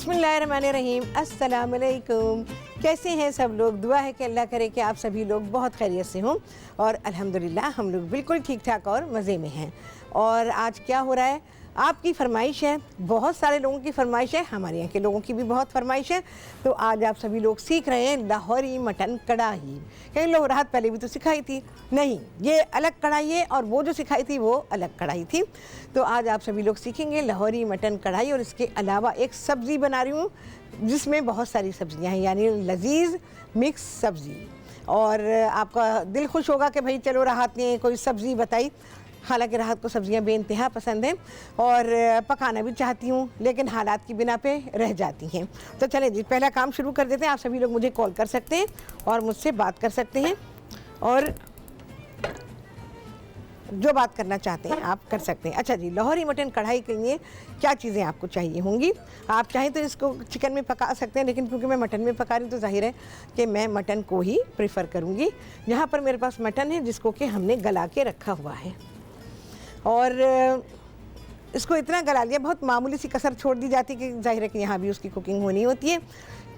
बिस्मिल्लाहिर्रहमानिर्रहीम, अस्सलाम वालेकुम। कैसे हैं सब लोग? दुआ है कि अल्लाह करे कि आप सभी लोग बहुत खैरियत से हों और अल्हम्दुलिल्लाह हम लोग बिल्कुल ठीक ठाक और मज़े में हैं। और आज क्या हो रहा है? आपकी फरमाइश है, बहुत सारे लोगों की फरमाइश है, हमारे यहाँ के लोगों की भी बहुत फरमाइश है। तो आज आप सभी लोग सीख रहे हैं लाहौरी मटन कढ़ाई। कई लोग राहत पहले भी तो सिखाई थी, नहीं ये अलग कढ़ाई है और वो जो सिखाई थी वो अलग कढ़ाई थी। तो आज आप सभी लोग सीखेंगे लाहौरी मटन कढ़ाई और इसके अलावा एक सब्ज़ी बना रही हूँ जिसमें बहुत सारी सब्ज़ियाँ हैं, यानी लजीज मिक्स सब्ज़ी। और आपका दिल खुश होगा कि भाई चलो राहत ने कोई सब्ज़ी बताई। हालांकि राहत को सब्ज़ियाँ बेइंतहा पसंद हैं और पकाना भी चाहती हूँ, लेकिन हालात की बिना पे रह जाती हैं। तो चलें जी, पहला काम शुरू कर देते हैं। आप सभी लोग मुझे कॉल कर सकते हैं और मुझसे बात कर सकते हैं और जो बात करना चाहते हैं आप कर सकते हैं। अच्छा जी, लाहौरी मटन कढ़ाई के लिए क्या चीज़ें आपको चाहिए होंगी? आप चाहें तो इसको चिकन में पका सकते हैं, लेकिन क्योंकि मैं मटन में पका रही हूँ तो जाहिर है कि मैं मटन को ही प्रेफर करूँगी। यहाँ पर मेरे पास मटन है जिसको कि हमने गला के रखा हुआ है और इसको इतना गला लिया, बहुत मामूली सी कसर छोड़ दी जाती कि जाहिर है कि यहाँ भी उसकी कुकिंग होनी होती है।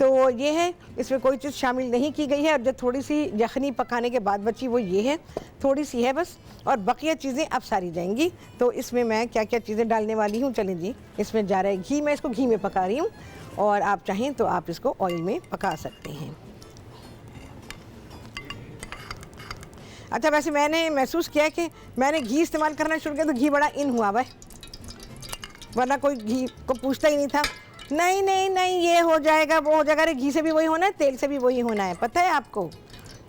तो ये है, इसमें कोई चीज़ शामिल नहीं की गई है। और जो थोड़ी सी यखनी पकाने के बाद बची वो ये है, थोड़ी सी है बस, और बकिया चीज़ें अब सारी जाएंगी। तो इसमें मैं क्या क्या चीज़ें डालने वाली हूँ, चलें जी। इसमें जा रहा है घी, मैं इसको घी में पका रही हूँ और आप चाहें तो आप इसको ऑयल में पका सकते हैं। अच्छा, वैसे मैंने महसूस किया कि मैंने घी इस्तेमाल करना शुरू किया तो घी बड़ा इन हुआ भाई, वरना कोई घी को पूछता ही नहीं था। नहीं नहीं नहीं, ये हो जाएगा वो हो जाएगा। अरे घी से भी वही होना है, तेल से भी वही होना है, पता है आपको,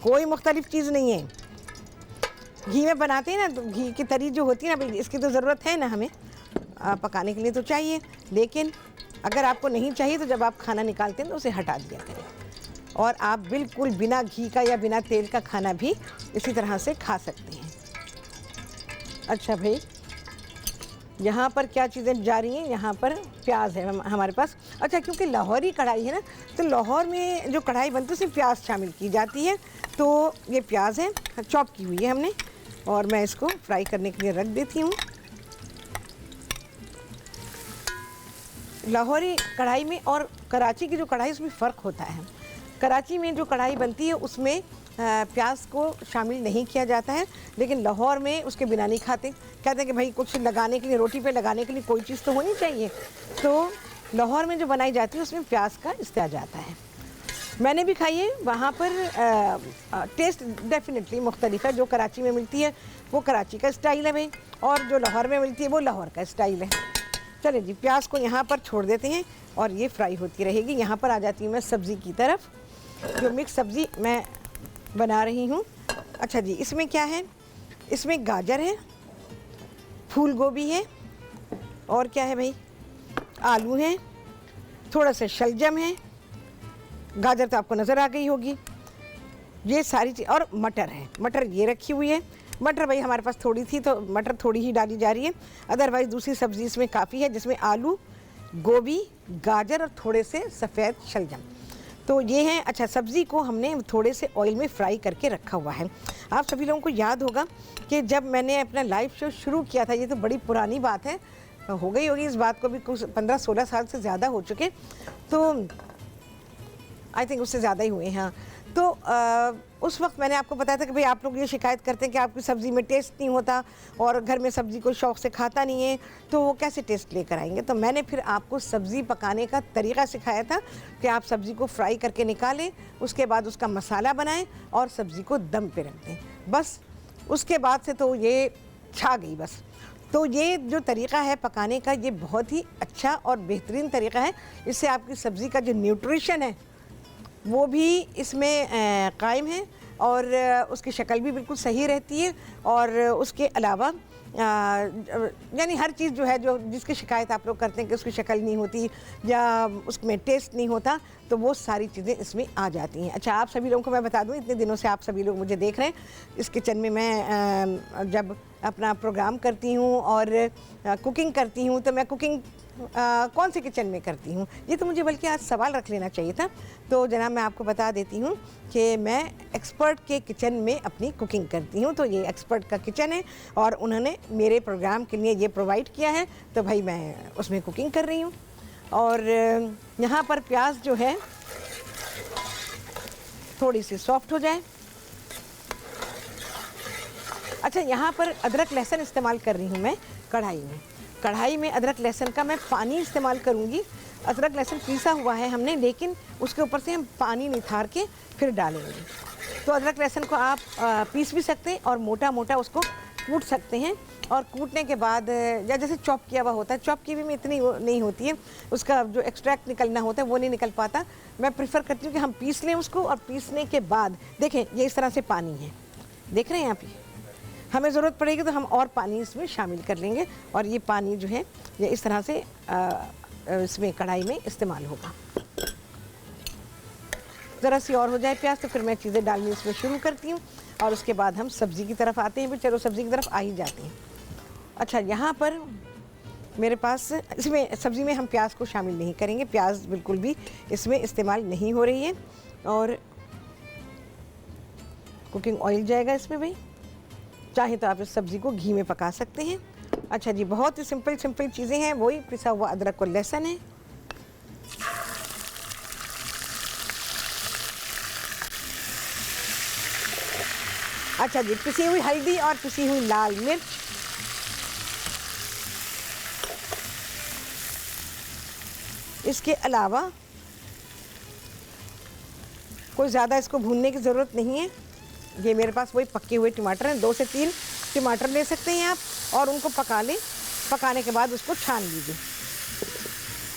कोई मुख्तलिफ चीज़ नहीं है। घी में बनाते हैं ना तो घी की तरी जो होती है ना, भाई इसकी तो ज़रूरत है ना हमें पकाने के लिए, तो चाहिए। लेकिन अगर आपको नहीं चाहिए तो जब आप खाना निकालते हैं तो उसे हटा दिया करें। और आप बिल्कुल बिना घी का या बिना तेल का खाना भी इसी तरह से खा सकते हैं। अच्छा भाई, यहाँ पर क्या चीज़ें जा रही हैं? यहाँ पर प्याज है हमारे पास। अच्छा, क्योंकि लाहौरी कढ़ाई है ना, तो लाहौर में जो कढ़ाई बनती है उसमें प्याज शामिल की जाती है। तो ये प्याज है, चॉप की हुई है हमने, और मैं इसको फ्राई करने के लिए रख देती हूँ। लाहौरी कढ़ाई में और कराची की जो कढ़ाई उसमें फ़र्क होता है। कराची में जो कढ़ाई बनती है उसमें प्याज को शामिल नहीं किया जाता है, लेकिन लाहौर में उसके बिना नहीं खाते। कहते हैं कि भाई कुछ लगाने के लिए, रोटी पे लगाने के लिए कोई चीज़ तो होनी चाहिए। तो लाहौर में जो बनाई जाती है उसमें प्याज का इस्तेमाल जाता है। मैंने भी खाई है, वहाँ पर टेस्ट डेफिनेटली मुख्तलिफ है। जो कराची में मिलती है वो कराची का स्टाइल है भाई, और जो लाहौर में मिलती है वो लाहौर का स्टाइल है। चलिए जी, प्याज को यहाँ पर छोड़ देते हैं और ये फ्राई होती रहेगी। यहाँ पर आ जाती हूँ मैं सब्ज़ी की तरफ, जो मिक्स सब्ज़ी मैं बना रही हूँ। अच्छा जी, इसमें क्या है? इसमें गाजर है, फूल गोभी है, और क्या है भाई, आलू है, थोड़ा सा शलजम है, गाजर तो आपको नज़र आ गई होगी, ये सारी चीज़, और मटर है। मटर ये रखी हुई है। मटर भाई हमारे पास थोड़ी थी तो मटर थोड़ी ही डाली जा रही है, अदरवाइज़ दूसरी सब्ज़ी इसमें काफ़ी है, जिसमें आलू, गोभी, गाजर और थोड़े से सफ़ेद शलजम। तो ये है। अच्छा, सब्ज़ी को हमने थोड़े से ऑयल में फ्राई करके रखा हुआ है। आप सभी लोगों को याद होगा कि जब मैंने अपना लाइव शो शुरू किया था, ये तो बड़ी पुरानी बात है, हो गई होगी इस बात को भी कुछ 15-16 साल से ज़्यादा हो चुके, तो आई थिंक उससे ज़्यादा ही हुए हैं। हाँ, तो उस वक्त मैंने आपको बताया था कि भाई आप लोग ये शिकायत करते हैं कि आपकी सब्ज़ी में टेस्ट नहीं होता और घर में सब्ज़ी को शौक़ से खाता नहीं है, तो वो कैसे टेस्ट लेकर आएंगे। तो मैंने फिर आपको सब्ज़ी पकाने का तरीक़ा सिखाया था कि आप सब्ज़ी को फ्राई करके निकालें, उसके बाद उसका मसाला बनाएं और सब्ज़ी को दम पे रख दें। बस उसके बाद से तो ये छा गई बस। तो ये जो तरीक़ा है पकाने का, ये बहुत ही अच्छा और बेहतरीन तरीक़ा है। इससे आपकी सब्ज़ी का जो न्यूट्रिशन है वो भी इसमें कायम है और उसकी शक्ल भी बिल्कुल सही रहती है। और उसके अलावा यानी हर चीज़ जो है, जो जिसकी शिकायत आप लोग करते हैं कि उसकी शक्ल नहीं होती या उसमें टेस्ट नहीं होता, तो वो सारी चीज़ें इसमें आ जाती हैं। अच्छा, आप सभी लोगों को मैं बता दूं, इतने दिनों से आप सभी लोग मुझे देख रहे हैं इस किचन में। मैं जब अपना प्रोग्राम करती हूँ और कुकिंग करती हूँ तो मैं कुकिंग कौन से किचन में करती हूँ, ये तो मुझे बल्कि आज सवाल रख लेना चाहिए था। तो जनाब, मैं आपको बता देती हूँ कि मैं एक्सपर्ट के किचन में अपनी कुकिंग करती हूँ। तो ये एक्सपर्ट का किचन है और उन्होंने मेरे प्रोग्राम के लिए ये प्रोवाइड किया है, तो भाई मैं उसमें कुकिंग कर रही हूँ। और यहाँ पर प्याज जो है थोड़ी सी सॉफ्ट हो जाए। अच्छा, यहाँ पर अदरक लहसुन इस्तेमाल कर रही हूँ मैं कढ़ाई में। कढ़ाई में अदरक लहसुन का मैं पानी इस्तेमाल करूँगी। अदरक लहसुन पीसा हुआ है हमने, लेकिन उसके ऊपर से हम पानी निथार के फिर डालेंगे। तो अदरक लहसुन को आप पीस भी सकते हैं और मोटा मोटा उसको कूट सकते हैं। और कूटने के बाद या जैसे चॉप किया हुआ होता है, चॉप की भी में इतनी नहीं होती है, उसका जो एक्सट्रैक्ट निकलना होता है वो नहीं निकल पाता। मैं प्रेफर करती हूँ कि हम पीस लें उसको, और पीसने के बाद देखें ये इस तरह से पानी है, देख रहे हैं आप, ये हमें ज़रूरत पड़ेगी तो हम और पानी इसमें शामिल कर लेंगे, और ये पानी जो है ये इस तरह से इसमें कढ़ाई में इस्तेमाल होगा। ज़रा सी और हो जाए प्याज तो फिर मैं चीज़ें डालनी इसमें शुरू करती हूँ, और उसके बाद हम सब्ज़ी की तरफ आते हैं। भी चलो सब्ज़ी की तरफ आ ही जाते हैं। अच्छा, यहाँ पर मेरे पास इसमें सब्ज़ी में हम प्याज को शामिल नहीं करेंगे, प्याज बिल्कुल भी इसमें इस्तेमाल नहीं हो रही है, और कुकिंग ऑयल जाएगा इसमें। भाई चाहे तो आप इस सब्ज़ी को घी में पका सकते हैं। अच्छा जी, बहुत ही सिंपल चीज़ें हैं, वही पिसा हुआ अदरक और लहसुन है। अच्छा जी, पिसी हुई हल्दी और पिसी हुई लाल मिर्च, इसके अलावा कोई ज़्यादा इसको भूनने की ज़रूरत नहीं है। ये मेरे पास वही पके हुए टमाटर हैं, 2 से 3 टमाटर ले सकते हैं आप, और उनको पका लें। पकाने के बाद उसको छान लीजिए।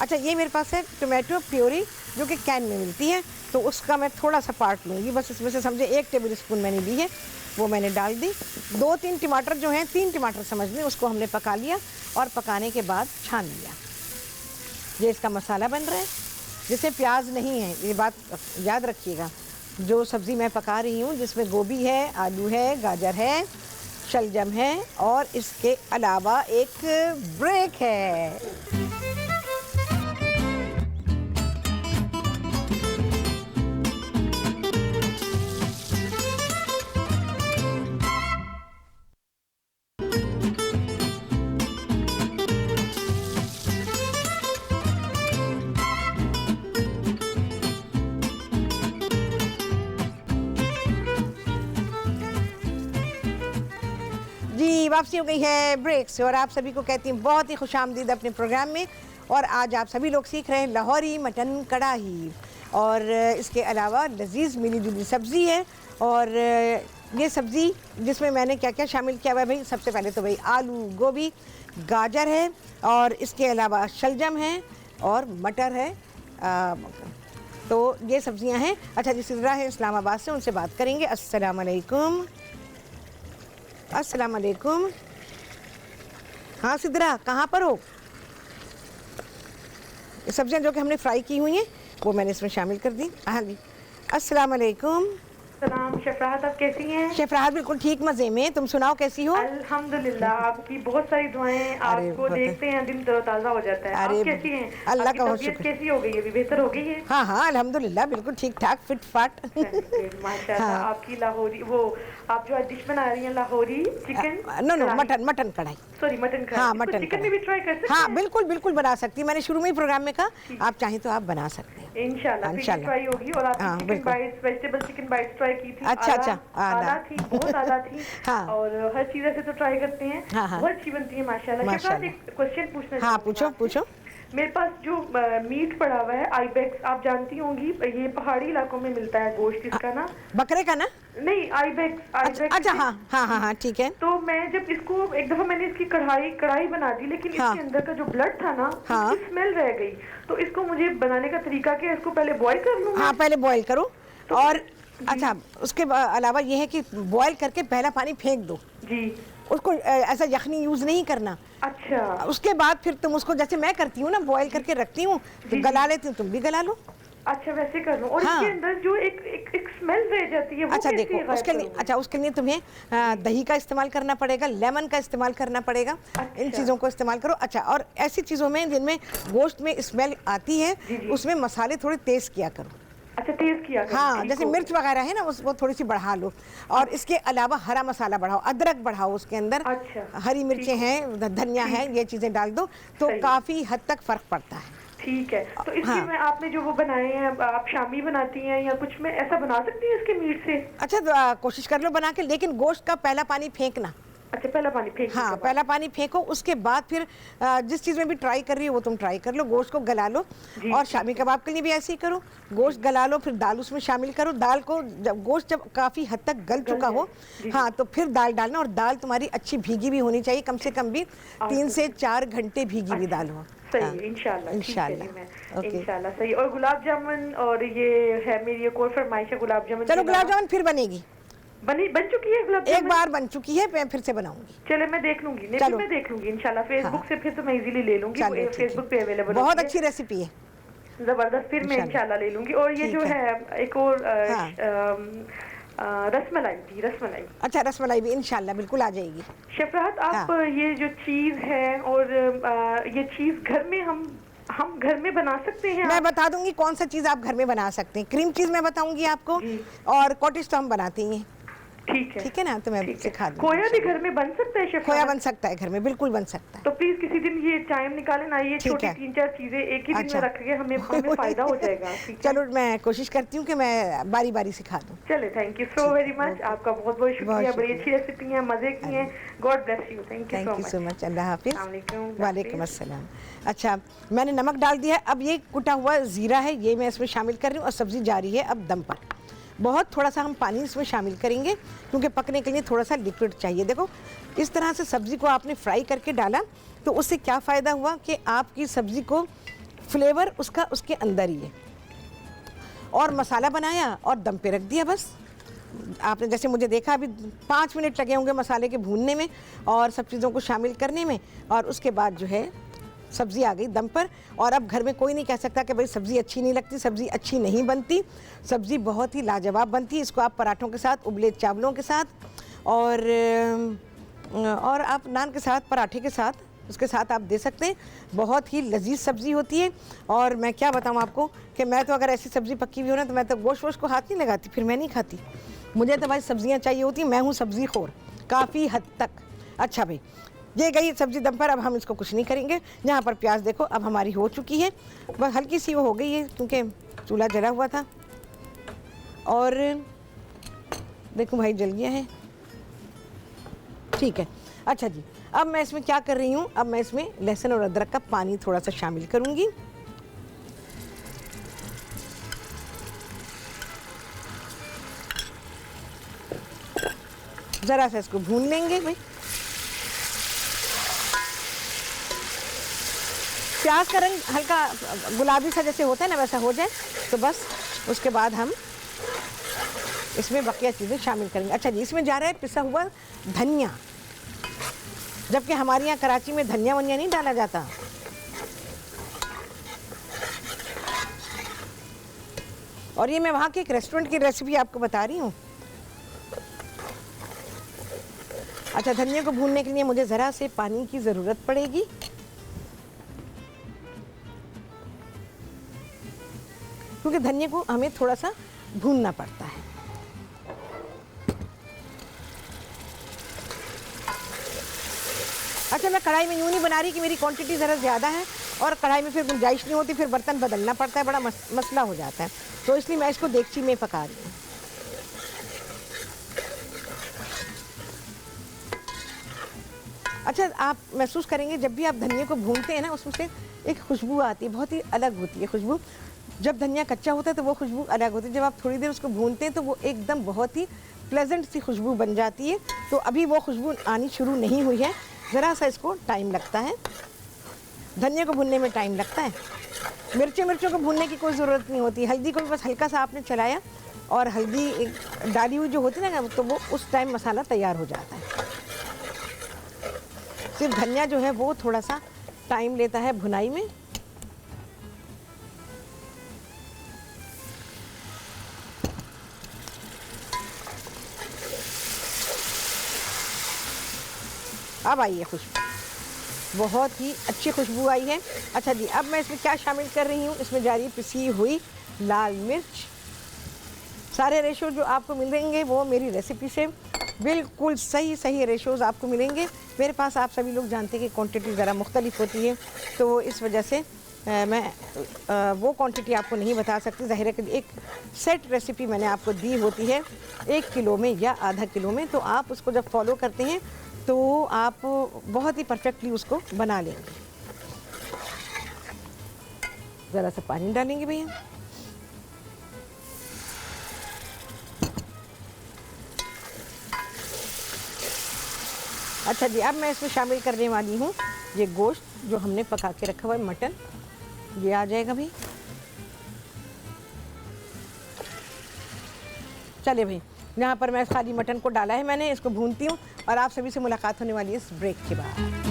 अच्छा, ये मेरे पास है टोमेटो प्योरी जो कि कैन में मिलती है, तो उसका मैं थोड़ा सा पार्ट लूँगी, बस इसमें से समझे 1 टेबल स्पून मैंने ली है, वो मैंने डाल दी। 2-3 टमाटर जो हैं, 3 टमाटर समझ लें, उसको हमने पका लिया और पकाने के बाद छान लिया। ये इसका मसाला बन रहा है, जिसमें प्याज नहीं है, ये बात याद रखिएगा। जो सब्ज़ी मैं पका रही हूँ जिसमें गोभी है, आलू है, गाजर है, शलजम है, और इसके अलावा एक ब्रेक है। जी, वापसी हो गई है ब्रेक से, और आप सभी को कहती हूँ बहुत ही खुशामदीद अपने प्रोग्राम में। और आज आप सभी लोग सीख रहे हैं लाहौरी मटन कढ़ाई, और इसके अलावा लजीज़ मिली जुली सब्ज़ी है। और ये सब्ज़ी जिसमें मैंने क्या क्या शामिल किया हुआ है भाई, सबसे पहले तो भाई आलू, गोभी, गाजर है, और इसके अलावा शलजम है और मटर है। तो ये सब्ज़ियाँ हैं। अच्छा जी, सिद्रा है इस्लामाबाद से, उनसे बात करेंगे। अस्सलाम वालेकुम। अस्सलाम वालेकुम। हाँ सिद्रा, कहाँ पर हो? सब्जियां जो कि हमने फ्राई की हुई हैं वो मैंने इसमें शामिल कर दी। हाँ जी, अस्सलाम वालेकुम। सलाम। शेफराहत, आप कैसी हैं? शेफराहत बिल्कुल ठीक, मज़े में। तुम सुनाओ कैसी हो? अल्हम्दुलिल्लाह, आपकी बहुत सारी दुआएं। आपको देखते हैं दिल तरोताज़ा हो जाता है। आप कैसी हैं? अल्लाह का तबीयत कैसी हो गई है? अभी बेहतर हो गई है? हाँ हाँ अल्हम्दुलिल्लाह, बिल्कुल ठीक ठाक, फिट फाट। माशाल्लाह। आपकी लाहौरी, वो आप जो डिश बना रही हैं, लाहौरी चिकन, नो मटन कढ़ाई, सॉरी मटन कढ़ाई। हाँ, मटन चिकन में भी ट्राई कर सकते हैं? हाँ बिल्कुल बना सकती। मैंने शुरू में ही प्रोग्राम में कहा, आप चाहें तो आप बना सकते हैं। इंशाल्लाह ट्राई होगी। और आपकी chicken bytes, vegetable chicken bytes try की थी। अच्छा, आला थी, बहुत आला थी। हाँ। और हर चीज़ ऐसे तो ट्राई करते हैं। हाँ। बहुत अच्छी बनती है माशाल्लाह। एक क्वेश्चन पूछना। हाँ पूछो। मेरे पास जो मीट पड़ा हुआ है, आइबेक्स, आप जानती होंगी, ये पहाड़ी इलाकों में मिलता है गोश्त इसका ना, बकरे का ना? नहीं, आइबेक्स। अच्छा हाँ ठीक है। तो मैं जब इसको एक दफा मैंने इसकी कढ़ाई बना दी, लेकिन इसके अंदर का जो ब्लड था ना, उसकी स्मेल रह गई। तो इसको मुझे बनाने का तरीका क्या है? इसको पहले बॉईल कर लूँ? हाँ, पहले बॉईल करो। और अच्छा, उसके अलावा ये है कि बॉईल करके पहला पानी फेंक दो जी। उसको ऐसा यखनी यूज नहीं करना। अच्छा। उसके बाद फिर तुम उसको, जैसे मैं करती हूँ ना, बॉईल करके रखती हूँ, तो गला लेती हूँ, तुम भी गला लो। अच्छा, वैसे कर लो। और हाँ। इसके अंदर जो एक स्मेल रह जाती है, वो अच्छा कैसे देखो, उसके लिए तुम्हें दही का इस्तेमाल करना पड़ेगा, लेमन का इस्तेमाल करना पड़ेगा। अच्छा। इन चीज़ों को इस्तेमाल करो। अच्छा, और ऐसी चीज़ों में जिनमें गोश्त में स्मेल आती है, उसमें मसाले थोड़े तेज़ किया करो। अच्छा, तेज किया करो। हाँ, जैसे मिर्च वगैरह है ना, वो थोड़ी सी बढ़ा लो। और इसके अलावा हरा मसाला बढ़ाओ, अदरक बढ़ाओ उसके अंदर। अच्छा। हरी मिर्चें हैं, धनिया है, ये चीज़ें डाल दो तो काफ़ी हद तक फ़र्क पड़ता है। ठीक है, तो इसके में आपने जो वो बनाए हैं, आप शामी बनाती हैं या कुछ में ऐसा बना सकती हैं इसके मीट से? अच्छा तो कोशिश कर लो बना के, लेकिन गोश्त का पहला पानी फेंकना। अच्छा, पहला पानी फेंक? हाँ, पहला पानी फेंको, उसके बाद फिर जिस चीज़ में भी ट्राई कर रही हो वो तुम ट्राई कर लो। गोश्त को गला लो, और शामी कबाब के लिए भी ऐसे ही करो, गोश्त गला लो, फिर दाल उसमें शामिल करो। दाल को जब गोश्त जब काफ़ी हद तक गल चुका हो, हाँ, तो फिर दाल डालना, और दाल तुम्हारी अच्छी भीगी भी होनी चाहिए, कम से कम भी 3 से 4 घंटे भीगी भी दाल हो। सही है, इंशाल्लाह। इंशाल्लाह, ओके, इंशाल्लाह सही। और गुलाब जामुन, और ये है मेरी एक और फरमाइश है गुलाब जामुन। चलो गुलाब जामुन फिर बनेगी, बन चुकी है गुलाब जामुन? एक बार बन चुकी है, मैं फिर से बनाऊंगी। चले, मैं देख लूंगी, नहीं मैं देख लूंगी इंशाल्लाह फेसबुक से, फिर तो मैं इजीली ले लूंगी, फेसबुक पे अवेलेबल है। बहुत अच्छी रेसिपी है, जबरदस्त, फिर मैं इंशाल्लाह ले लूंगी। और ये जो है एक और रसमलाई थी, रसमलाई। अच्छा, रसमलाई भी इंशाल्लाह बिल्कुल आ जाएगी। शेफ राहत, आप ये जो चीज है, और ये चीज घर में हम घर में बना सकते हैं? मैं बता दूंगी कौन सा चीज आप घर में बना सकते हैं। क्रीम चीज मैं बताऊंगी आपको, और कॉटेज तो हम बनाते ही हैं। ठीक है ना, तो मैं सिखा दूंगी। खोया भी घर में बन सकता है शेफ? खोया बन सकता है घर में, बिल्कुल बन सकता है। तो प्लीज किसी दिन ये टाइम निकालें ना, ये छोटी 3-4 चीजें एक ही दिन में रख के हमें फायदा हो जाएगा। चलो, मैं कोशिश करती हूँ कि मैं बारी बारी सिखा दूँ। चले, thank you so very much, आपका बहुत बहुत शुक्रिया, बड़ी अच्छी रेसिपी है, मजे की है। God bless you, thank you so much. अल्लाह हाफिज। वालेकुम अस्सलाम। अच्छा, मैंने नमक डाल दिया है, अब ये कुटा हुआ जीरा है, ये मैं इसमें शामिल कर रही हूँ, और सब्जी जा रही है अब दम पर। बहुत थोड़ा सा हम पानी इसमें शामिल करेंगे, क्योंकि पकने के लिए थोड़ा सा लिक्विड चाहिए। देखो, इस तरह से सब्ज़ी को आपने फ्राई करके डाला, तो उससे क्या फ़ायदा हुआ कि आपकी सब्ज़ी को फ्लेवर उसका उसके अंदर ही है। और मसाला बनाया और दम पे रख दिया बस। आपने जैसे मुझे देखा, अभी 5 मिनट लगे होंगे मसाले के भूनने में और सब चीज़ों को शामिल करने में, और उसके बाद जो है सब्ज़ी आ गई दम पर। और अब घर में कोई नहीं कह सकता कि भाई सब्ज़ी अच्छी नहीं लगती, सब्ज़ी अच्छी नहीं बनती। सब्ज़ी बहुत ही लाजवाब बनती है। इसको आप पराठों के साथ, उबले चावलों के साथ, और आप नान के साथ, पराठे के साथ, उसके साथ आप दे सकते हैं। बहुत ही लजीज सब्ज़ी होती है। और मैं क्या बताऊँ आपको कि मैं तो अगर ऐसी सब्ज़ी पक्की हुई हो ना, तो मैं तो गोश्त वोश्त को हाथ नहीं लगाती, फिर मैं नहीं खाती। मुझे तो भाई सब्ज़ियाँ चाहिए होती, मैं हूँ सब्ज़ी खोर काफ़ी हद तक। अच्छा भाई, ये गई सब्ज़ी दम पर, अब हम इसको कुछ नहीं करेंगे। यहाँ पर प्याज देखो अब हमारी हो चुकी है, बस हल्की सी वो हो गई है क्योंकि चूल्हा जला हुआ था। और देखो भाई जल गया है, ठीक है। अच्छा जी, अब मैं इसमें क्या कर रही हूँ, अब मैं इसमें लहसुन और अदरक का पानी थोड़ा सा शामिल करूँगी। ज़रा सा इसको भून लेंगे भाई। प्याज का रंग हल्का गुलाबी सा जैसे होता है ना, वैसा हो जाए तो बस, उसके बाद हम इसमें बकिया चीज़ें शामिल करेंगे। अच्छा जी, इसमें जा रहा है पिसा हुआ धनिया, जबकि हमारे यहाँ कराची में धनिया वनिया नहीं डाला जाता। और ये मैं वहाँ के एक रेस्टोरेंट की रेसिपी आपको बता रही हूँ। अच्छा, धनिया को भूनने के लिए मुझे ज़रा से पानी की ज़रूरत पड़ेगी। क्योंकि धनिया को हमें थोड़ा सा भूनना पड़ता है। अच्छा, मैं कढ़ाई में यूँ नहीं बना रही कि मेरी क्वांटिटी ज़रा ज़्यादा है और कढ़ाई में फिर गुंजाइश नहीं होती, फिर बर्तन बदलना पड़ता है, बड़ा मसला हो जाता है, तो इसलिए मैं इसको देगची में पका रही हूँ। अच्छा, आप महसूस करेंगे जब भी आप धनिया को भूनते हैं ना, उसमें से एक खुशबू आती है, बहुत ही अलग होती है खुशबू। जब धनिया कच्चा होता है तो वो खुशबू अलग होती है, जब आप थोड़ी देर उसको भूनते हैं तो वो एकदम बहुत ही प्लेजेंट सी खुशबू बन जाती है। तो अभी वो खुशबू आनी शुरू नहीं हुई है, ज़रा सा इसको टाइम लगता है, धनिया को भूनने में टाइम लगता है। मिर्चों को भूनने की कोई ज़रूरत नहीं होती। हल्दी को भी बस हल्का सा आपने चलाया और हल्दी डाली हुई जो होती है ना, तो वो उस टाइम मसाला तैयार हो जाता है। सिर्फ धनिया जो है वो थोड़ा सा टाइम लेता है भुनाई में। अब आई है खुशबू, बहुत ही अच्छी खुशबू आई है। अच्छा जी, अब मैं इसमें क्या शामिल कर रही हूँ, इसमें जा रही है पिसी हुई लाल मिर्च। सारे रेशो जो आपको मिलेंगे वो मेरी रेसिपी से बिल्कुल सही रेशोज़ आपको मिलेंगे। मेरे पास आप सभी लोग जानते हैं कि क्वांटिटी ज़रा मुख्तलिफ होती है, तो इस वजह से मैं वो क्वांटिटी आपको नहीं बता सकती, ज़ाहिर है कि एक सेट रेसिपी मैंने आपको दी होती है 1 किलो में या आधा किलो में, तो आप उसको जब फॉलो करते हैं तो आप बहुत ही परफेक्टली उसको बना लेंगे। ज़रा सा पानी डालेंगे भैया। अच्छा जी, अब मैं इसमें शामिल करने वाली हूँ ये गोश्त जो हमने पका के रखा हुआ है, मटन, ये आ जाएगा भाई। चलिए भाई, यहाँ पर मैं खाली मटन को डाला है मैंने, इसको भूनती हूँ और आप सभी से मुलाकात होने वाली है इस ब्रेक के बाद।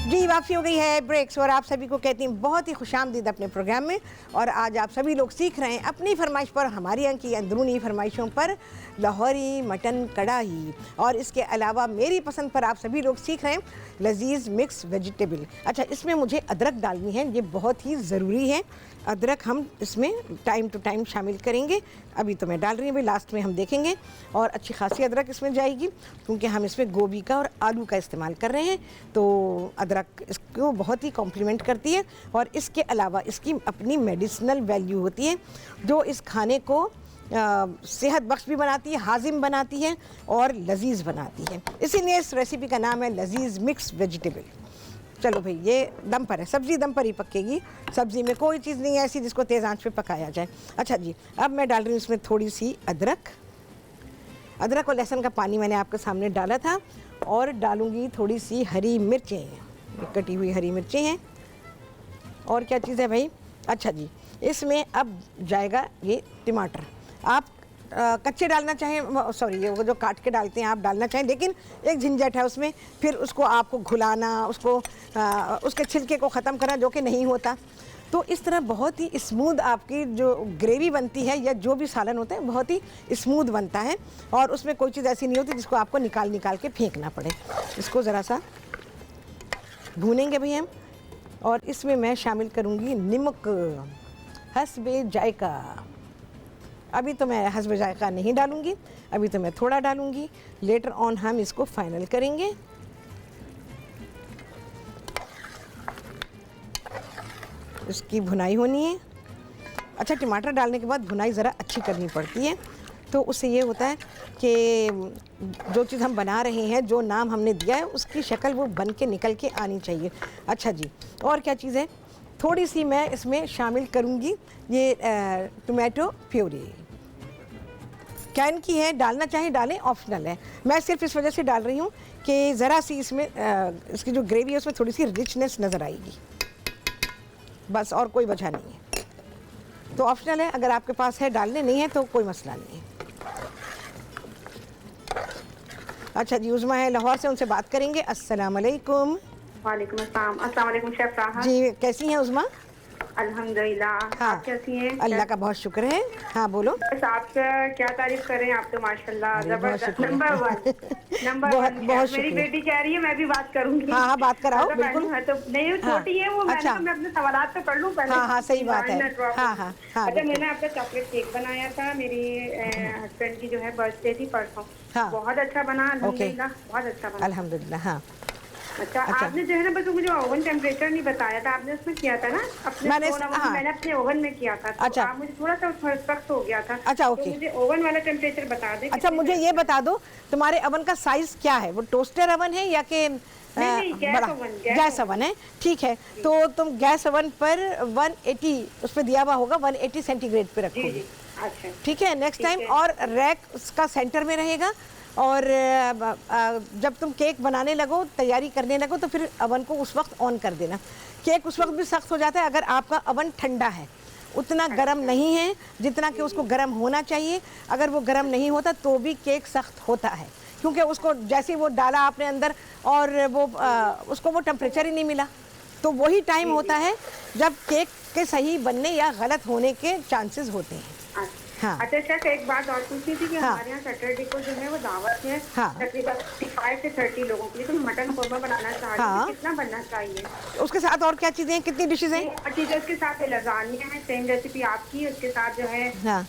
जी, वापसी हो गई है ब्रेक्स और आप सभी को कहती हूँ बहुत ही खुशामदीद अपने प्रोग्राम में। और आज आप सभी लोग सीख रहे हैं अपनी फरमाइश पर, हमारी यहाँ की अंदरूनी फरमाइशों पर लाहौरी मटन कढ़ाई, और इसके अलावा मेरी पसंद पर आप सभी लोग सीख रहे हैं लजीज मिक्स वेजिटेबल। अच्छा, इसमें मुझे अदरक डालनी है, ये बहुत ही ज़रूरी है। अदरक हम इसमें टाइम टू टाइम शामिल करेंगे। अभी तो मैं डाल रही हूँ भाई, लास्ट में हम देखेंगे। और अच्छी खासी अदरक इसमें जाएगी क्योंकि हम इसमें गोभी का और आलू का इस्तेमाल कर रहे हैं, तो अदरक इसको बहुत ही कॉम्प्लीमेंट करती है। और इसके अलावा इसकी अपनी मेडिसिनल वैल्यू होती है जो इस खाने को सेहत बख्श भी बनाती है, हाजिम बनाती है और लजीज बनाती है। इसीलिए इस रेसिपी का नाम है लजीज मिक्स वेजिटेबल। चलो भाई, ये दम पर है, सब्ज़ी दम पर ही पकेगी। सब्ज़ी में कोई चीज़ नहीं है ऐसी जिसको तेज़ आंच पे पकाया जाए। अच्छा जी, अब मैं डाल रही हूँ इसमें थोड़ी सी अदरक और लहसुन का पानी मैंने आपके सामने डाला था। और डालूँगी थोड़ी सी हरी मिर्चें, कटी हुई हरी मिर्चें हैं। और क्या चीज़ है भाई, अच्छा जी, इसमें अब जाएगा ये टमाटर। आप कच्चे डालना चाहें, सॉरी ये वो जो काट के डालते हैं आप डालना चाहें, लेकिन एक झंझट है उसमें, फिर उसको आपको घुलाना, उसको उसके छिलके को ख़त्म करना, जो कि नहीं होता। तो इस तरह बहुत ही स्मूथ आपकी जो ग्रेवी बनती है या जो भी सालन होता है बहुत ही स्मूथ बनता है। और उसमें कोई चीज़ ऐसी नहीं होती जिसको आपको निकाल के फेंकना पड़े। इसको ज़रा सा भूनेंगे भाई हम। और इसमें मैं शामिल करूँगी नमक हस्बे जायका। अभी तो मैं हस्बे जायका नहीं डालूँगी, अभी तो मैं थोड़ा डालूँगी, लेटर ऑन हम इसको फाइनल करेंगे। इसकी भुनाई होनी है। अच्छा, टमाटर डालने के बाद भुनाई ज़रा अच्छी करनी पड़ती है, तो उससे ये होता है कि जो चीज़ हम बना रहे हैं, जो नाम हमने दिया है, उसकी शक्ल वो बन के निकल के आनी चाहिए। अच्छा जी, और क्या चीज़ है, थोड़ी सी मैं इसमें शामिल करूँगी ये टोमेटो प्यूरी। कैन की है, डालना चाहे डालें, ऑप्शनल है। मैं सिर्फ इस वजह से डाल रही हूँ कि ज़रा सी इसमें इसकी जो ग्रेवी है उसमें थोड़ी सी रिचनेस नज़र आएगी, बस, और कोई वजह नहीं है। तो ऑप्शनल है, अगर आपके पास है डालने, नहीं है तो कोई मसला नहीं है। अच्छा जी, उज़मा है लाहौर से, उनसे बात करेंगे। अस्सलाम वालेकुम। वालेकुम अस्सलाम। अस्सलाम वालेकुम शेफ राहत जी, कैसी हैं उज़मा? अल्हम्दुलिल्लाह। हाँ, आप कैसी हैं? अल्लाह का बहुत शुक्र है। हाँ बोलो। बस आपका क्या तारीफ करें, आप तो माशाल्लाह जबरदस्त, नंबर वन। बहुत मेरी बेटी कह रही है मैं भी बात करूंगी। हाँ, बात कराओ बिल्कुल। तो नहीं, छोटी है वो। अच्छा, मैं अपने सवालात तो कर लूं पहले। हाँ, सही बात है। हाँ, अच्छा, मैंने आपका चॉकलेट केक बनाया था, मेरी हस्बैंड की जो है बर्थडे थी परसों। बहुत अच्छा बना, अल्हम्दुलिल्लाह, बहुत अच्छा बना, अल्हम्दुलिल्लाह। हाँ, अच्छा, आपने जो है ना, बस मुझे ओवन टेम्परेचर नहीं बताया था, आपने उसमें किया था ना अपने मैंने अपने ओवन में किया था। तो अच्छा, आप मुझे थोड़ा सा सख्त हो गया था। अच्छा, ओके, तो मुझे ओवन वाला टेम्परेचर बता दें। अच्छा, मुझे ये बता दो तुम्हारे ओवन का साइज क्या है, वो टोस्टर ओवन है या कि गैस ओवन है? ठीक है, तो तुम गैस ओवन पर 180 उस पर दिया हुआ होगा, 180 सेंटीग्रेड पे रखोगे। अच्छा, ठीक है, नेक्स्ट टाइम। और रैक उसका सेंटर में रहेगा। और जब तुम केक बनाने लगो, तैयारी करने लगो, तो फिर अवन को उस वक्त ऑन कर देना। केक उस वक्त भी सख्त हो जाता है अगर आपका अवन ठंडा है, उतना गर्म नहीं है जितना कि उसको गर्म होना चाहिए। अगर वो गर्म नहीं होता तो भी केक सख्त होता है, क्योंकि उसको जैसे वो डाला आपने अंदर और वो उसको वो टेम्परेचर ही नहीं मिला। तो वही टाइम होता है जब केक के सही बनने या गलत होने के चांसेस होते हैं। हाँ। अच्छा शेफ, एक बात और पूछनी थी कि हमारे यहाँ सैटरडे को जो है वो दावत है, तकरीबन 25 से 30 लोगों के लिए, तो मटन कोरमा बनाना चाह रही हूँ, कितना बनना चाहिए? उसके साथ और क्या चीजें हैं, कितनी डिशेज हैं? चीजें उसके साथ लजानिया है, सेम रेसिपी आपकी, उसके साथ जो है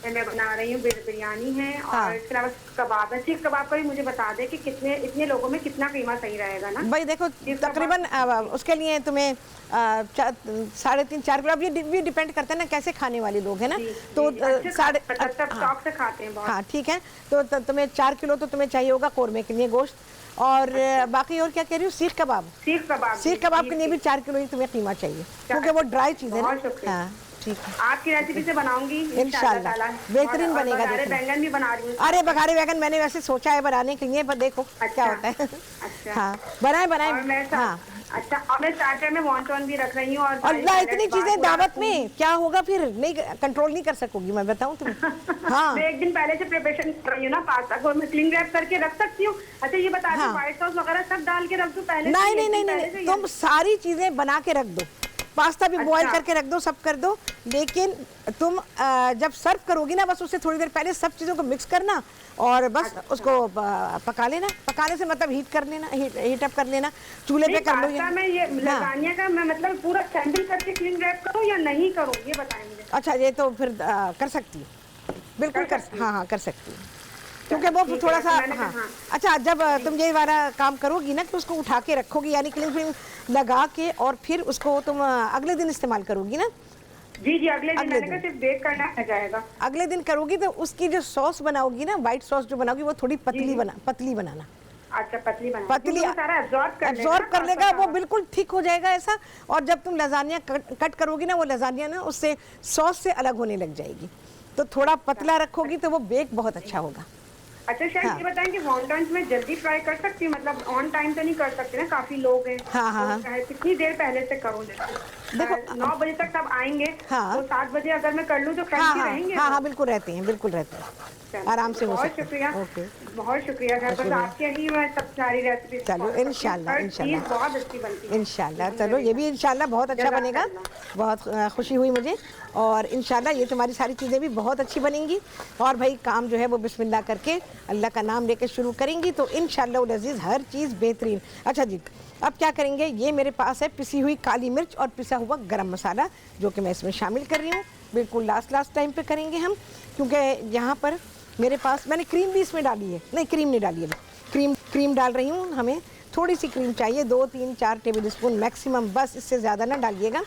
मैं बना रही हूँ बिरयानी है, और इसके अलावा कबाब है। सीख कबाब का भी मुझे बता दे कि कितने इतने लोगों में कितना कीमा सही रहेगा ना भाई। देखो तकरीबन उसके लिए तुम्हें 3.5-4 किलो, अब ये भी डिपेंड करता है ना कैसे खाने वाले लोग हैं ना, तो 7.5 से खाते हैं बहुत। हाँ ठीक है, तो तुम्हें 4 किलो तो तुम्हें चाहिए होगा कौरमे के लिए गोश्त, और बाकी और क्या कह रही हूँ, सीख कबाब के लिए भी 4 किलो ही तुम्हें कीमा चाहिए, क्योंकि वो ड्राई चीज़ है ना। ठीक है, आपकी रेसिपी से बनाऊंगी इंशाल्लाह, बेहतरीन बनेगा। बैंगन भी बना रही हूँ। अरे बघारे बैंगन मैंने वैसे सोचा है बनाने के लिए, पर देखो क्या होता है। अच्छा हाँ बनाए। हाँ अच्छा, और मैं स्टार्टर में वॉन्टन भी रख रही हूँ, और अल्लाह इतनी चीजें दावत में क्या होगा, फिर नहीं कंट्रोल नहीं कर सकोगी, मैं बताऊँ तुम्हें। हाँ मैं एक दिन पहले से प्रिपरेशन कर रही हूँ ना पास्ता को, मैं क्लिंग रैप करके रख सकती हूँ? अच्छा ये बता दो, व्हाइट सॉस वगैरह सब डाल के रख दूँ पहले? नहीं, तुम सारी चीजें बना के रख दो, पास्ता भी बॉईल करके रख दो, सब कर दो, लेकिन तुम जब सर्व करोगी ना, बस उससे थोड़ी देर पहले सब चीज़ों को मिक्स करना, और बस उसको पका लेना। पकाने से मतलब हीट कर लेना, हीट अप कर लेना, चूल्हे पे कर लो। मैं ये लसानिया का मैं मतलब पूरा सैंडल करके क्लीन रैप करूं या नहीं करूं, ये बताएं मुझे। अच्छा ये तो फिर कर सकती है, बिल्कुल हाँ कर सकती है, क्योंकि वो थोड़ा सा अच्छा, जब तुम ये वाला काम करोगी ना कि उसको उठा के रखोगी, यानी क्लीन फिल्म लगा के, और फिर उसको तुम अगले दिन इस्तेमाल करोगी ना? जी अगले दिन सिर्फ बेक करना है जाएगा। अगले दिन करोगी तो उसकी जो सॉस बनाओगी ना, व्हाइट सॉस जो बनाओगी, वो थोड़ी पतली बनाना। अच्छा पतली सारा एब्जॉर्ब कर लेगा, वो बिल्कुल ठीक हो जाएगा ऐसा। और जब तुम लजानिया कट करोगी ना, वो लजानिया ना उससे सॉस से अलग होने लग जाएगी, तो थोड़ा पतला रखोगी तो वो बेक बहुत अच्छा होगा। अच्छा शायद ये बताएं कि वॉन्टन्स में जल्दी फ्राई कर सकती हूँ, मतलब ऑन टाइम तो नहीं कर सकते ना, काफी लोग हैं। हाँ। कितनी देर पहले से करूँ? देखो 9 बजे तक सब आएंगे, तो 7 बजे अगर मैं कर लूँ तो क्रंची रहेंगे? हाँ बिल्कुल रहते हैं, आराम से हो सकते हैं। बहुत शुक्रिया बस आपके ही मैं सब सारी रेसिपी। चलो इंशाल्लाह बहुत अच्छी बनती है इंशाल्लाह। चलो ये भी इंशाल्लाह बहुत अच्छा बनेगा, बहुत खुशी हुई मुझे, और इंशाल्लाह ये तुम्हारी सारी चीज़ें भी बहुत अच्छी बनेंगी। और भाई काम जो है वो बिस्मिल्लाह करके अल्लाह का नाम लेकर शुरू करेंगी तो इंशाल्लाह अज़ीज़ हर चीज़ बेहतरीन। अच्छा जी, अब क्या करेंगे, ये मेरे पास है पिसी हुई काली मिर्च और पिसा हुआ गरम मसाला, जो कि मैं इसमें शामिल कर रही हूँ। बिल्कुल लास्ट टाइम पे करेंगे हम, क्योंकि यहाँ पर मेरे पास मैंने क्रीम भी इसमें डाली है। नहीं क्रीम नहीं डाली है, क्रीम डाल रही हूँ। हमें थोड़ी सी क्रीम चाहिए, 2-3-4 टेबल स्पून मैक्सिमम, बस इससे ज़्यादा ना डालिएगा।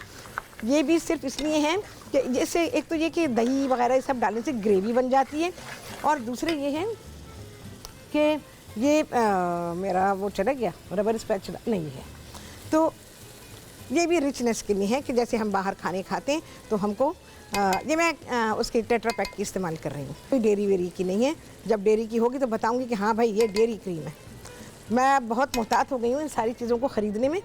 ये भी सिर्फ इसलिए है कि जैसे एक तो ये कि दही वगैरह ये सब डालने से ग्रेवी बन जाती है, और दूसरे ये है कि ये मेरा वो चला गया रबर स्पैचुला नहीं है, तो ये भी रिचनेस के लिए है कि जैसे हम बाहर खाने खाते हैं तो हमको ये मैं उसके टेट्रा पैक की इस्तेमाल कर रही हूँ, कोई डेयरी वेरी की नहीं है। जब डेयरी की होगी तो बताऊँगी कि हाँ भाई ये डेयरी क्रीम है। मैं बहुत मोहतात हो गई हूँ इन सारी चीज़ों को ख़रीदने में,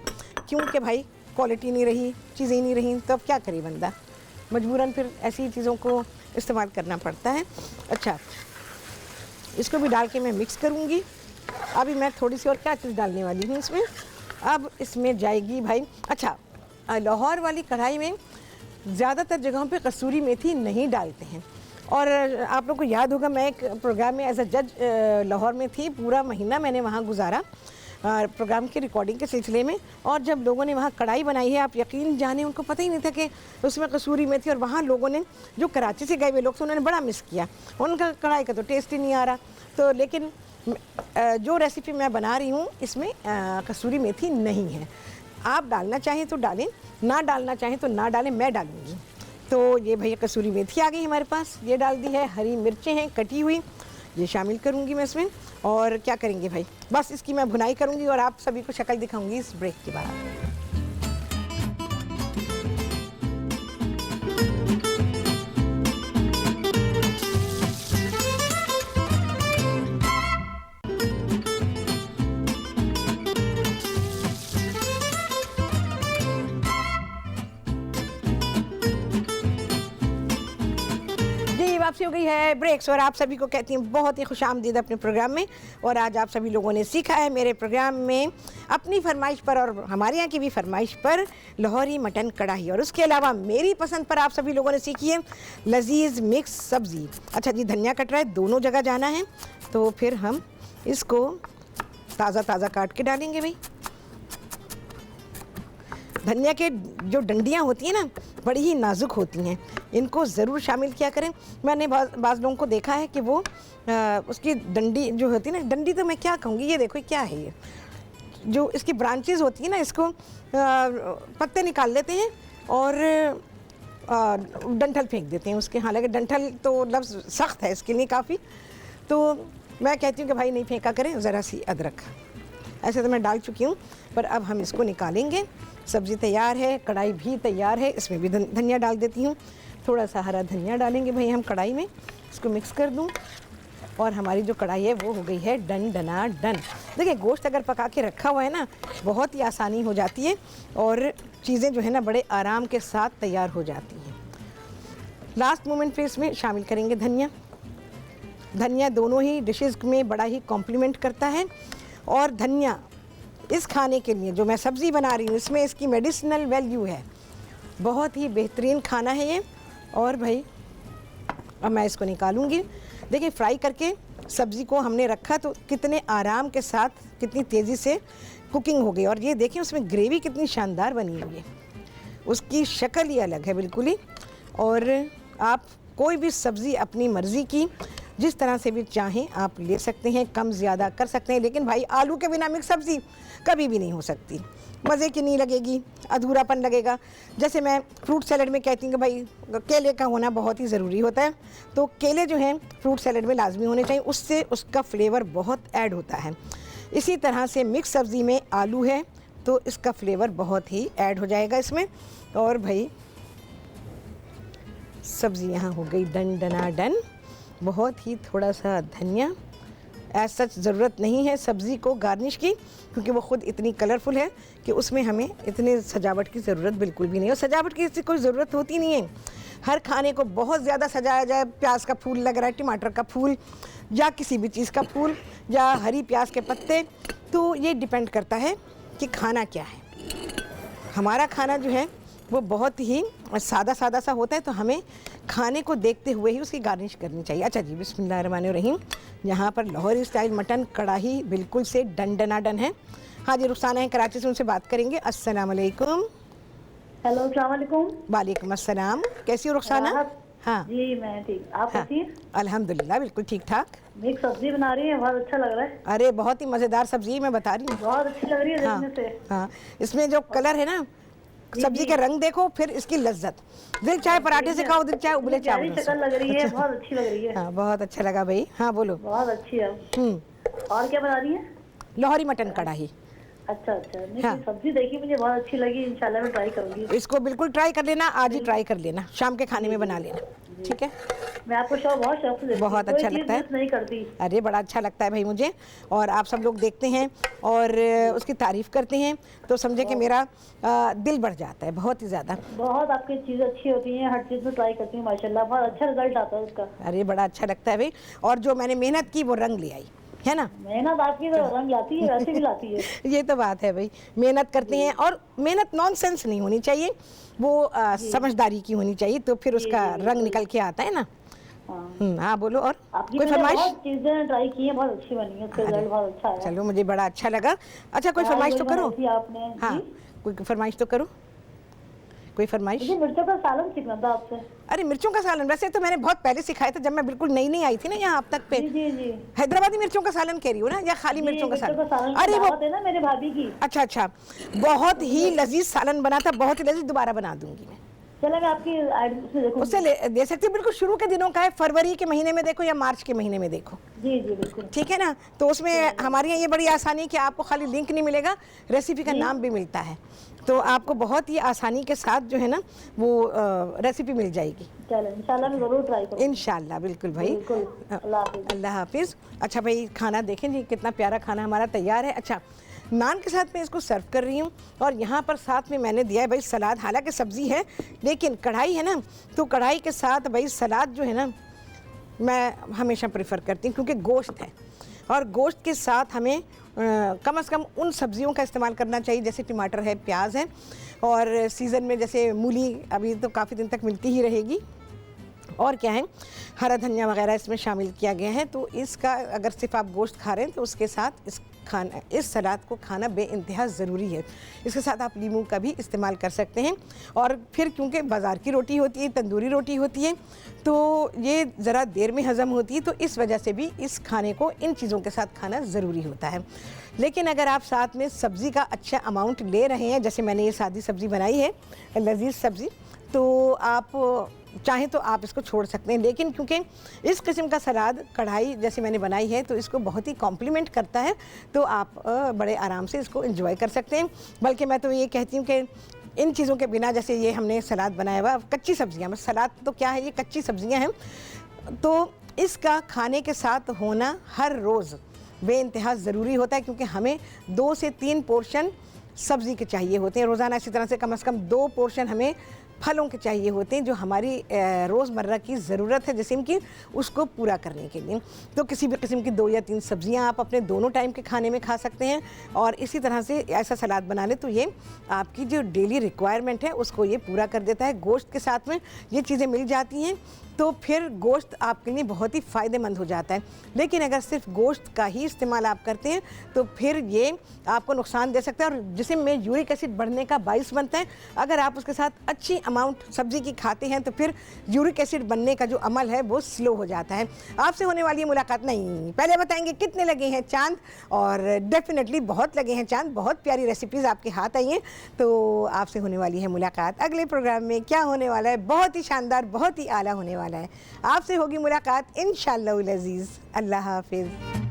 क्योंकि भाई क्वालिटी नहीं रही, चीज़ें नहीं रही, तो अब क्या करे बंदा, मजबूरन फिर ऐसी चीज़ों को इस्तेमाल करना पड़ता है। अच्छा इसको भी डाल के मैं मिक्स करूँगी। अभी मैं थोड़ी सी और क्या चीज़ डालने वाली हूँ इसमें, अब इसमें जाएगी भाई, अच्छा लाहौर वाली कढ़ाई में ज़्यादातर जगहों पे कसूरी मेथी नहीं डालते हैं। और आप लोगों को याद होगा मैं एक प्रोग्राम में एज अ जज लाहौर में थी, पूरा महीना मैंने वहाँ गुजारा प्रोग्राम की रिकॉर्डिंग के सिलसिले में। और जब लोगों ने वहाँ कढ़ाई बनाई है, आप यकीन जाने उनको पता ही नहीं था कि उसमें कसूरी मेथी, और वहाँ लोगों ने जो कराची से गए हुए लोग थे उन्होंने बड़ा मिस किया, उनका कढ़ाई का तो टेस्ट ही नहीं आ रहा। तो लेकिन जो रेसिपी मैं बना रही हूँ इसमें कसूरी मेथी नहीं है। आप डालना चाहें तो डालें, ना डालना चाहें तो ना डालें, मैं डालूँगी। तो ये भैया कसूरी मेथी आ गई हमारे पास, ये डाल दी है। हरी मिर्चें हैं कटी हुई, ये शामिल करूँगी मैं इसमें। और क्या करेंगे भाई, बस इसकी मैं भुनाई करूँगी और आप सभी को शक्ल दिखाऊँगी इस ब्रेक के बाद। वापसी हो गई है ब्रेक्स और आप सभी को कहती हूँ बहुत ही खुशामदीद अपने प्रोग्राम में। और आज आप सभी लोगों ने सीखा है मेरे प्रोग्राम में अपनी फरमाइश पर और हमारे यहाँ की भी फरमाइश पर लाहौरी मटन कढ़ाई, और उसके अलावा मेरी पसंद पर आप सभी लोगों ने सीखी है लजीज मिक्स सब्ज़ी। अच्छा जी, धनिया कट रहा है, दोनों जगह जाना है, तो फिर हम इसको ताज़ा ताज़ा काट के डालेंगे। भाई धनिया के जो डंडियाँ होती हैं ना बड़ी ही नाजुक होती हैं, इनको ज़रूर शामिल किया करें। मैंने बाज़ लोगों को देखा है कि वो उसकी डंडी जो होती है ना, डंडी तो मैं क्या कहूँगी, ये देखो क्या है, ये जो इसकी ब्रांचेस होती है ना, इसको पत्ते निकाल लेते हैं और डंठल फेंक देते हैं उसके। हालांकि डंठल तो लफ्ज़ सख्त है इसके लिए काफ़ी, तो मैं कहती हूँ कि भाई नहीं फेंका करें। ज़रा सी अदरक ऐसे तो मैं डाल चुकी हूँ, पर अब हम इसको निकालेंगे। सब्ज़ी तैयार है, कढ़ाई भी तैयार है, इसमें भी धनिया डाल देती हूँ। थोड़ा सा हरा धनिया डालेंगे भाई हम कढ़ाई में, इसको मिक्स कर दूँ और हमारी जो कढ़ाई है वो हो गई है डन डना डन। देखिए गोश्त अगर पका के रखा हुआ है ना बहुत ही आसानी हो जाती है और चीज़ें जो है ना बड़े आराम के साथ तैयार हो जाती हैं। लास्ट मोमेंट पे इसमें शामिल करेंगे धनिया। धनिया दोनों ही डिशेज़ में बड़ा ही कॉम्प्लीमेंट करता है, और धनिया इस खाने के लिए जो मैं सब्ज़ी बना रही हूँ इसमें इसकी मेडिसिनल वैल्यू है। बहुत ही बेहतरीन खाना है ये। और भाई अब मैं इसको निकालूंगी। देखिए फ्राई करके सब्ज़ी को हमने रखा तो कितने आराम के साथ कितनी तेज़ी से कुकिंग हो गई, और ये देखिए उसमें ग्रेवी कितनी शानदार बनी हुई है, उसकी शक्ल ही अलग है बिल्कुल ही। और आप कोई भी सब्ज़ी अपनी मर्ज़ी की जिस तरह से भी चाहें आप ले सकते हैं, कम ज़्यादा कर सकते हैं, लेकिन भाई आलू के बिना मिक्स सब्ज़ी कभी भी नहीं हो सकती, मज़े की नहीं लगेगी, अधूरापन लगेगा। जैसे मैं फ्रूट सैलेड में कहती हूँ कि भाई केले का होना बहुत ही ज़रूरी होता है, तो केले जो हैं फ्रूट सैलेड में लाजमी होने चाहिए, उससे उसका फ्लेवर बहुत ऐड होता है। इसी तरह से मिक्स सब्ज़ी में आलू है तो इसका फ्लेवर बहुत ही ऐड हो जाएगा इसमें। और भाई सब्ज़ी यहाँ हो गई डन डना डन। बहुत ही थोड़ा सा धनिया, एज सच ज़रूरत नहीं है सब्ज़ी को गार्निश की, क्योंकि वो ख़ुद इतनी कलरफुल है कि उसमें हमें इतने सजावट की ज़रूरत बिल्कुल भी नहीं है, और सजावट की इससे कोई ज़रूरत होती नहीं है। हर खाने को बहुत ज़्यादा सजाया जाए, प्याज का फूल लग रहा है, टमाटर का फूल या किसी भी चीज़ का फूल या हरी प्याज के पत्ते, तो ये डिपेंड करता है कि खाना क्या है। हमारा खाना जो है वो बहुत ही सादा सादा सा होता है, तो हमें खाने को देखते हुए ही उसकी गार्निश करनी चाहिए। अच्छा जी, बिस्मिल्लाहिर्रहमानिर्रहीम। यहाँ पर लाहौरी स्टाइल मटन कढ़ाई बिल्कुल से डन डना डन है। हाँ जी, रुखसाना है कराची से, उनसे बात करेंगे। अस्सलाम वालेकुम। हेलो, अस्सलाम वालेकुम। वालेकुम अस्सलाम। कैसी हो रुखसाना? हाँ जी मैं ठीक, आप कैसी हैं? अल्हम्दुलिल्लाह बिल्कुल ठीक ठाक। मिक्स सब्जी बना रही है, बहुत अच्छा लग रहा है। अरे बहुत ही मज़ेदार सब्जी मैं बता रही हूँ, बहुत अच्छी लग रही है देखने से। हाँ, इसमें जो कलर है ना, सब्जी के रंग देखो, फिर इसकी लज्जत, दिल चाहे पराठे से खाओ, दिल चाहे उबले चावल से। लग रही है, बहुत अच्छी लग रही है। हाँ बहुत अच्छा लगा भाई। हाँ बोलो। बहुत अच्छी है। और क्या बना रही है? लाहौरी मटन कढ़ाई। अच्छा अच्छा, नहीं सब्जी देखी मुझे बहुत अच्छी लगी, इंशाल्लाह मैं ट्राई करूंगी। इसको बिल्कुल ट्राई कर लेना, आज ही ट्राई कर लेना, शाम के खाने में बना लेना, ठीक है? मैं आपको शो बहुत शौक से देखती हूँ, बहुत अच्छा लगता है, नहीं करती। अरे बड़ा अच्छा लगता है भाई मुझे, और आप सब लोग देखते हैं और उसकी तारीफ करते हैं तो समझे कि मेरा दिल बढ़ जाता है बहुत ही ज़्यादा। बहुत आपकी चीज़ें अच्छी होती हैं, हर चीज़ में ट्राई करती हूँ माशाल्लाह, बहुत अच्छा रिजल्ट आता है उसका। अरे बड़ा अच्छा लगता है भाई, और जो मैंने मेहनत की वो रंग ले आई है ना। मेहनत आपकी तो रंग लाती है, वैसे भी लाती है। ये तो बात है भाई, मेहनत करते हैं, और मेहनत नॉनसेंस नहीं होनी चाहिए, वो समझदारी की होनी चाहिए, तो फिर उसका रंग निकल के आता है ना। हाँ बोलो। और कोई फरमाइश? चीजें ट्राई की हैं, बहुत अच्छी बनी है, उसका रिजल्ट बहुत अच्छा है। चलो मुझे बड़ा अच्छा लगा। अच्छा कोई फरमाइश तो करो आपने। हाँ कोई फरमाइश तो करो, कोई फरमाइश। मिर्चों का सालन सीखना था आपसे। अरे मिर्चों का सालन वैसे तो मैंने बहुत पहले सिखाया था, जब मैं बिल्कुल नई नई आई थी ना यहाँ अब तक पे। जी जी। हैदराबादी मिर्चों का सालन कह रही हो ना, या खाली मिर्चों का सालन? अरे वो है ना मेरे भाभी की। अच्छा अच्छा, बहुत ही लजीज सालन बना था, बहुत ही लजीज, दोबारा बना दूंगी मैं। चलो मैं आपकी उससे दे सकती हूँ, बिल्कुल शुरू के दिनों का है, फरवरी के महीने में देखो या मार्च के महीने में देखो। जी जी बिल्कुल ठीक है ना। तो उसमें हमारे यहाँ ये बड़ी आसानी कि आपको खाली लिंक नहीं मिलेगा, रेसिपी का नाम भी मिलता है, तो आपको बहुत ही आसानी के साथ जो है ना वो रेसिपी मिल जाएगी। इंशाल्लाह मैं ज़रूर ट्राई करूँगी। इंशाल्लाह बिल्कुल भाई। अल्लाह हाफिज़। अच्छा भाई खाना देखें जी, कितना प्यारा खाना हमारा तैयार है। अच्छा नान के साथ मैं इसको सर्व कर रही हूँ, और यहाँ पर साथ में मैंने दिया है भाई सलाद। हालांकि सब्ज़ी है लेकिन कढ़ाई है ना, तो कढ़ाई के साथ भाई सलाद जो है ना मैं हमेशा प्रेफर करती हूँ, क्योंकि गोश्त है और गोश्त के साथ हमें कम से कम उन सब्जियों का इस्तेमाल करना चाहिए, जैसे टमाटर है, प्याज है, और सीज़न में जैसे मूली अभी तो काफ़ी दिन तक मिलती ही रहेगी, और क्या है, हरा धनिया वगैरह इसमें शामिल किया गया है। तो इसका अगर सिर्फ आप गोश्त खा रहे हैं तो उसके साथ इस सलाद को खाना बेइंतहा ज़रूरी है। इसके साथ आप लीमू का भी इस्तेमाल कर सकते हैं। और फिर क्योंकि बाज़ार की रोटी होती है, तंदूरी रोटी होती है, तो ये ज़रा देर में हज़म होती है, तो इस वजह से भी इस खाने को इन चीज़ों के साथ खाना ज़रूरी होता है। लेकिन अगर आप साथ में सब्ज़ी का अच्छा अमाउंट ले रहे हैं, जैसे मैंने ये सादी सब्ज़ी बनाई है, लजीज सब्ज़ी, तो आप चाहें तो आप इसको छोड़ सकते हैं। लेकिन क्योंकि इस किस्म का सलाद कढ़ाई जैसे मैंने बनाई है तो इसको बहुत ही कॉम्प्लीमेंट करता है, तो आप बड़े आराम से इसको एंजॉय कर सकते हैं। बल्कि मैं तो ये कहती हूँ कि इन चीज़ों के बिना, जैसे ये हमने सलाद बनाया हुआ, कच्ची सब्जियाँ, बस सलाद तो क्या है, ये कच्ची सब्जियाँ हैं, तो इसका खाने के साथ होना हर रोज़ बेइंतहा ज़रूरी होता है, क्योंकि हमें 2 से 3 पोर्शन सब्ज़ी के चाहिए होते हैं रोज़ाना। इसी तरह से कम 2 पोर्शन हमें फलों के चाहिए होते हैं, जो हमारी रोज़मर्रा की ज़रूरत है जिस्म की, उसको पूरा करने के लिए। तो किसी भी किस्म की 2 या 3 सब्जियां आप अपने दोनों टाइम के खाने में खा सकते हैं, और इसी तरह से ऐसा सलाद बना ले तो ये आपकी जो डेली रिक्वायरमेंट है उसको ये पूरा कर देता है। गोश्त के साथ में ये चीज़ें मिल जाती हैं तो फिर गोश्त आपके लिए बहुत ही फ़ायदेमंद हो जाता है। लेकिन अगर सिर्फ गोश्त का ही इस्तेमाल आप करते हैं तो फिर ये आपको नुकसान दे सकता है, और जिस्म में यूरिक एसिड बढ़ने का बाइस बनता है। अगर आप उसके साथ अच्छी अमाउंट सब्ज़ी की खाते हैं तो फिर यूरिक एसिड बनने का जो अमल है वो स्लो हो जाता है। आपसे होने वाली मुलाकात नहीं, पहले बताएंगे कितने लगे हैं चांद, और डेफिनेटली बहुत लगे हैं चांद, बहुत प्यारी रेसिपीज़ आपके हाथ आई हैं। तो आपसे होने वाली है मुलाकात अगले प्रोग्राम में। क्या होने वाला है, बहुत ही शानदार, बहुत ही आला होने वाला है। आपसे होगी मुलाकात इंशाअल्लाह अज़ीज़। अल्लाह हाफिज़।